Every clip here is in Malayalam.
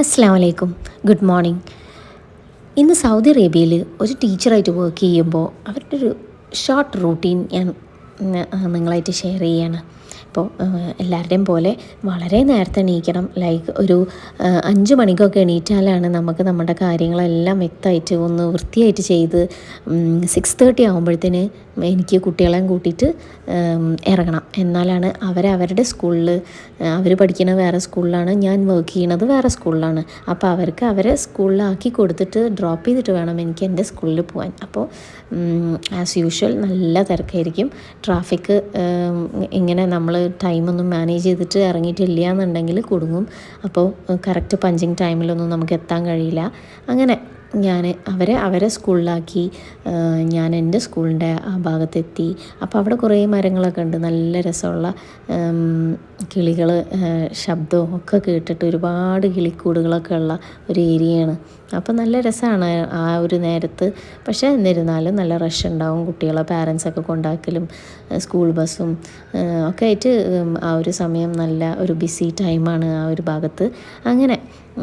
അസ്സലാമു അലൈക്കും. Good morning. ഇന്ന് സൗദി അറേബ്യയിൽ ഒരു ടീച്ചറായിട്ട് വർക്ക് ചെയ്യുമ്പോൾ അവരുടെ ഒരു ഷോർട്ട് റൂട്ടീൻ ഞാൻ നിങ്ങളായിട്ട് ഷെയർ ചെയ്യാണ്. ഇപ്പോൾ എല്ലാവരുടെയും പോലെ വളരെ നേരത്തെ എണീക്കണം. ലൈക്ക് ഒരു 5 മണിക്കൊക്കെ എണീറ്റാലാണ് നമുക്ക് നമ്മുടെ കാര്യങ്ങളെല്ലാം വ്യക്തമായിട്ട് ഒന്ന് വൃത്തിയായിട്ട് ചെയ്ത് 6:30 ആകുമ്പോഴത്തേന് എനിക്ക് കുട്ടികളെയും കൂട്ടിയിട്ട് ഇറങ്ങണം. എന്നാലാണ് അവരുടെ സ്കൂളിൽ അവർ പഠിക്കുന്നത് വേറെ സ്കൂളിലാണ്, ഞാൻ വർക്ക് ചെയ്യണത് വേറെ സ്കൂളിലാണ്. അപ്പോൾ അവർക്ക് അവരെ സ്കൂളിലാക്കി കൊടുത്തിട്ട് ഡ്രോപ്പ് ചെയ്തിട്ട് വേണം എനിക്ക് എൻ്റെ സ്കൂളിൽ പോകാൻ. അപ്പോൾ ആസ് യൂഷ്വൽ നല്ല തിരക്കായിരിക്കും. ട്രാഫിക് ഇങ്ങനെ നമ്മൾ ടൈമൊന്നും മാനേജ് ചെയ്തിട്ട് ഇറങ്ങിയിട്ടില്ല എന്നുണ്ടെങ്കിൽ കുടുങ്ങും. അപ്പോൾ കറക്റ്റ് പഞ്ചിങ് ടൈമിലൊന്നും നമുക്ക് എത്താൻ കഴിയില്ല. അങ്ങനെ ഞാൻ അവരെ സ്കൂളിലാക്കി ഞാൻ എൻ്റെ സ്കൂളിൻ്റെ ആ ഭാഗത്തെത്തി. അപ്പോൾ അവിടെ കുറേ മരങ്ങളൊക്കെ ഉണ്ട്, നല്ല രസമുള്ള കിളികൾ ശബ്ദവും ഒക്കെ കേട്ടിട്ട് ഒരുപാട് കിളിക്കൂടുകളൊക്കെ ഉള്ള ഒരു ഏരിയയാണ്. അപ്പോൾ നല്ല രസമാണ് ആ ഒരു നേരത്ത്. പക്ഷേ എന്നിരുന്നാലും നല്ല റഷ് ഉണ്ടാവും. കുട്ടികളെ പാരൻസൊക്കെ കൊണ്ടാക്കലും സ്കൂൾ ബസ്സും ഒക്കെ ആയിട്ട് ആ ഒരു സമയം നല്ല ഒരു ബിസി ടൈമാണ് ആ ഒരു ഭാഗത്ത്. അങ്ങനെ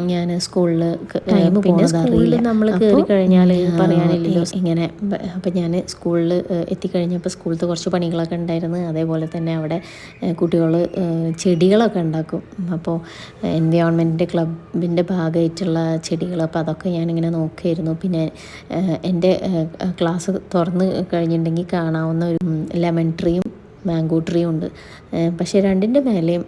ഞാൻ സ്കൂളിൽ പിന്നെ സ്കൂളിൽ നമ്മൾ കയറി കഴിഞ്ഞാൽ പറയാനില്ലല്ലോ ഇങ്ങനെ. അപ്പം ഞാൻ സ്കൂളിൽ എത്തിക്കഴിഞ്ഞപ്പോൾ സ്കൂളിലത്തെ കുറച്ച് പണികളൊക്കെ ഉണ്ടായിരുന്നു. അതേപോലെ തന്നെ അവിടെ കുട്ടികൾ ചെടികളൊക്കെ ഉണ്ടാക്കും. അപ്പോൾ എൻവയോൺമെൻറ്റിൻ്റെ ക്ലബിൻ്റെ ഭാഗമായിട്ടുള്ള ചെടികൾ, അപ്പോൾ അതൊക്കെ ഞാനിങ്ങനെ നോക്കിയിരുന്നു. പിന്നെ എൻ്റെ ക്ലാസ് തുറന്ന് കഴിഞ്ഞിട്ടുണ്ടെങ്കിൽ കാണാവുന്ന ഒരു ലെമൺ ട്രീയും മാംഗോ ട്രീയും ഉണ്ട്. പക്ഷേ രണ്ടിൻ്റെ മേലെയും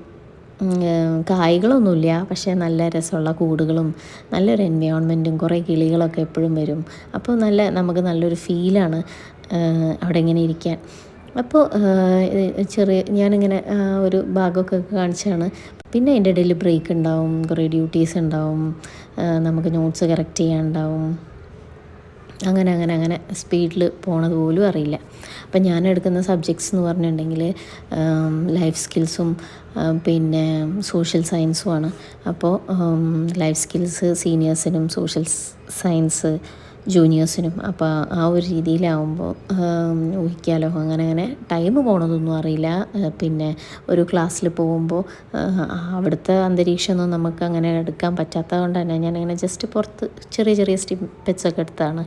കായ്കളൊന്നുമില്ല. പക്ഷേ നല്ല രസമുള്ള കൂടുകളും നല്ലൊരു എൻവയോൺമെൻറ്റും കുറേ കിളികളൊക്കെ എപ്പോഴും വരും. അപ്പോൾ നമുക്ക് നല്ലൊരു ഫീലാണ് അവിടെ ഇങ്ങനെ ഇരിക്കാൻ. അപ്പോൾ ഞാനിങ്ങനെ ഒരു ഭാഗമൊക്കെ കാണിച്ചാണ്. പിന്നെ അതിൻ്റെ ഇടയിൽ ബ്രേക്ക് ഉണ്ടാവും, കുറേ ഡ്യൂട്ടീസ് ഉണ്ടാവും, നമുക്ക് നോട്ട്സ് കറക്റ്റ് ചെയ്യാനുണ്ടാവും. അങ്ങനെ സ്പീഡിൽ പോണത് പോലും അറിയില്ല. അപ്പം ഞാൻ എടുക്കുന്ന സബ്ജക്ട്സ് എന്ന് പറഞ്ഞിട്ടുണ്ടെങ്കിൽ ലൈഫ് സ്കിൽസും പിന്നെ സോഷ്യൽ സയൻസുമാണ്. അപ്പോൾ ലൈഫ് സ്കിൽസ് സീനിയേഴ്സിനും സോഷ്യൽ സയൻസ് ജൂനിയേഴ്സിനും. അപ്പോൾ ആ ഒരു രീതിയിലാവുമ്പോൾ ഊഹിക്കാലോ, അങ്ങനെ ടൈം പോണതൊന്നും അറിയില്ല. പിന്നെ ഒരു ക്ലാസ്സിൽ പോകുമ്പോൾ അവിടുത്തെ അന്തരീക്ഷമൊന്നും നമുക്ക് അങ്ങനെ എടുക്കാൻ പറ്റാത്തത് കൊണ്ട് തന്നെ ഞാനങ്ങനെ ജസ്റ്റ് പുറത്ത് ചെറിയ സ്നിപ്പെറ്റ്സൊക്കെ എടുത്താണ്.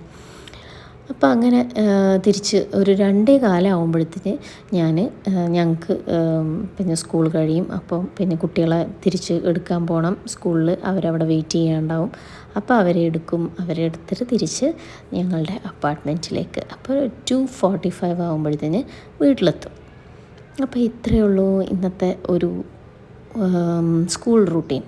അപ്പോൾ അങ്ങനെ തിരിച്ച് ഒരു 2:15 ആകുമ്പോഴത്തേന് ഞങ്ങൾക്ക് പിന്നെ സ്കൂൾ കഴിയും. അപ്പോൾ പിന്നെ കുട്ടികളെ തിരിച്ച് എടുക്കാൻ പോകണം. സ്കൂളിൽ അവരവിടെ വെയിറ്റ് ചെയ്യാനുണ്ടാവും. അപ്പോൾ അവരെ എടുത്തിട്ട് തിരിച്ച് ഞങ്ങളുടെ അപ്പാർട്ട്മെൻറ്റിലേക്ക്. അപ്പോൾ 2:45 ആകുമ്പോഴത്തേന് വീട്ടിലെത്തും. അപ്പോൾ ഇത്രയേ ഉള്ളൂ ഇന്നത്തെ ഒരു സ്കൂൾ റൂട്ടീൻ.